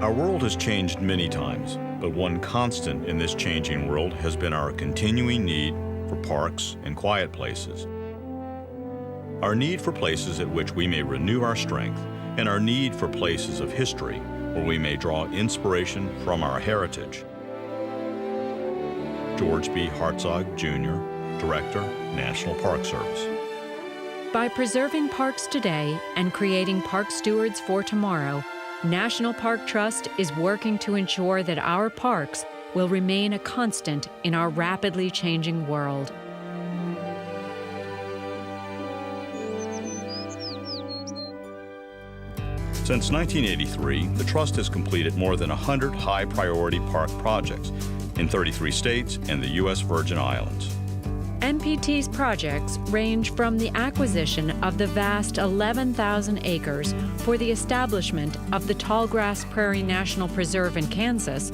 Our world has changed many times, but one constant in this changing world has been our continuing need for parks and quiet places. Our need for places at which we may renew our strength, and our need for places of history where we may draw inspiration from our heritage. George B. Hartzog, Jr., Director, National Park Service. By preserving parks today and creating park stewards for tomorrow, National Park Trust is working to ensure that our parks will remain a constant in our rapidly changing world. Since 1983, the Trust has completed more than 100 high-priority park projects in 33 states and the U.S. Virgin Islands. NPT's projects range from the acquisition of the vast 11,000 acres for the establishment of the Tallgrass Prairie National Preserve in Kansas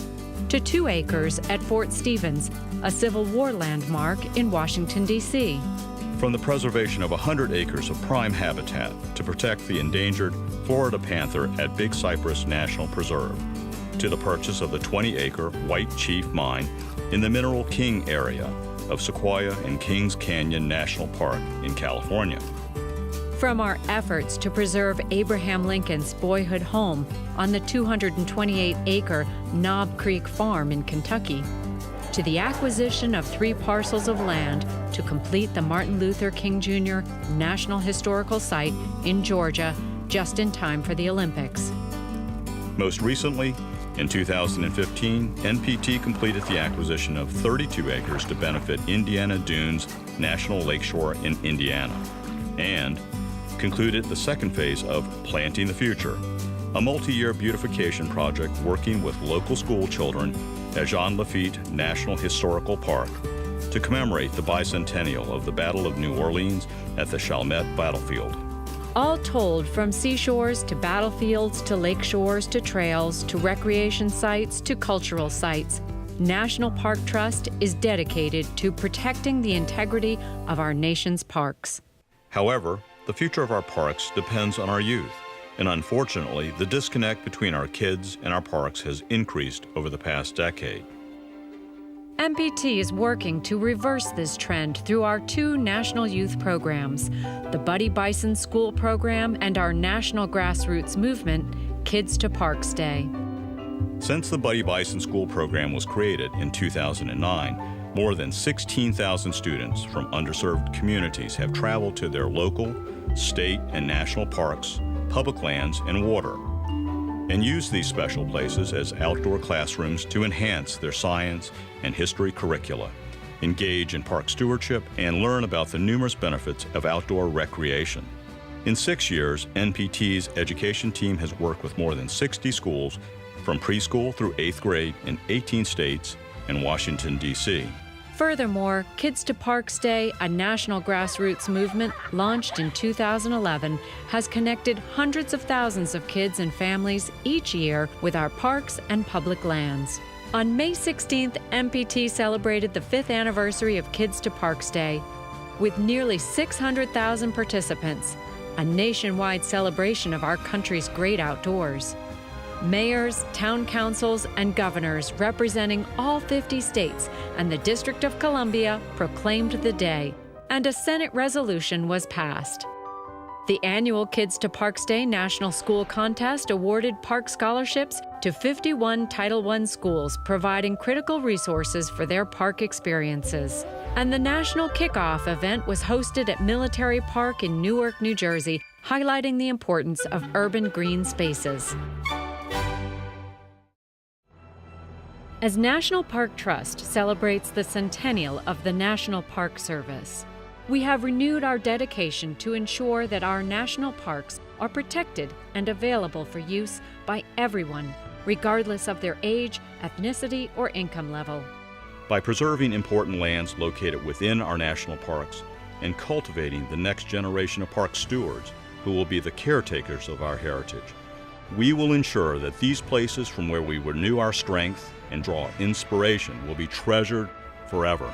to 2 acres at Fort Stevens, a Civil War landmark in Washington, D.C. From the preservation of 100 acres of prime habitat to protect the endangered Florida panther at Big Cypress National Preserve, to the purchase of the 20-acre White Chief Mine in the Mineral King area of Sequoia and Kings Canyon National Park in California. From our efforts to preserve Abraham Lincoln's boyhood home on the 228-acre Knob Creek Farm in Kentucky, to the acquisition of 3 parcels of land to complete the Martin Luther King Jr. National Historical Site in Georgia just in time for the Olympics. Most recently, in 2015, NPT completed the acquisition of 32 acres to benefit Indiana Dunes National Lakeshore in Indiana, and concluded the second phase of Planting the Future, a multi-year beautification project working with local school children at Jean Lafitte National Historical Park to commemorate the bicentennial of the Battle of New Orleans at the Chalmette Battlefield. All told, from seashores to battlefields to lakeshores to trails to recreation sites to cultural sites, National Park Trust is dedicated to protecting the integrity of our nation's parks. However, the future of our parks depends on our youth, and unfortunately, the disconnect between our kids and our parks has increased over the past decade. NPT is working to reverse this trend through our 2 national youth programs, the Buddy Bison School Program and our national grassroots movement, Kids to Parks Day. Since the Buddy Bison School Program was created in 2009, more than 16,000 students from underserved communities have traveled to their local, state, and national parks, public lands, and water, and use these special places as outdoor classrooms to enhance their science and history curricula, engage in park stewardship, and learn about the numerous benefits of outdoor recreation. In 6 years, NPT's education team has worked with more than 60 schools from preschool through 8th grade in 18 states and Washington, D.C. Furthermore, Kids to Parks Day, a national grassroots movement launched in 2011, has connected hundreds of thousands of kids and families each year with our parks and public lands. On May 16th, NPT celebrated the 5th anniversary of Kids to Parks Day with nearly 600,000 participants, a nationwide celebration of our country's great outdoors. Mayors, town councils, and governors representing all 50 states and the District of Columbia proclaimed the day, and a Senate resolution was passed. The annual Kids to Parks Day National School Contest awarded park scholarships to 51 Title I schools, providing critical resources for their park experiences. And the national kickoff event was hosted at Military Park in Newark, New Jersey, highlighting the importance of urban green spaces. As National Park Trust celebrates the centennial of the National Park Service, we have renewed our dedication to ensure that our national parks are protected and available for use by everyone, regardless of their age, ethnicity, or income level. By preserving important lands located within our national parks and cultivating the next generation of park stewards who will be the caretakers of our heritage, we will ensure that these places from where we renew our strength and draw inspiration will be treasured forever.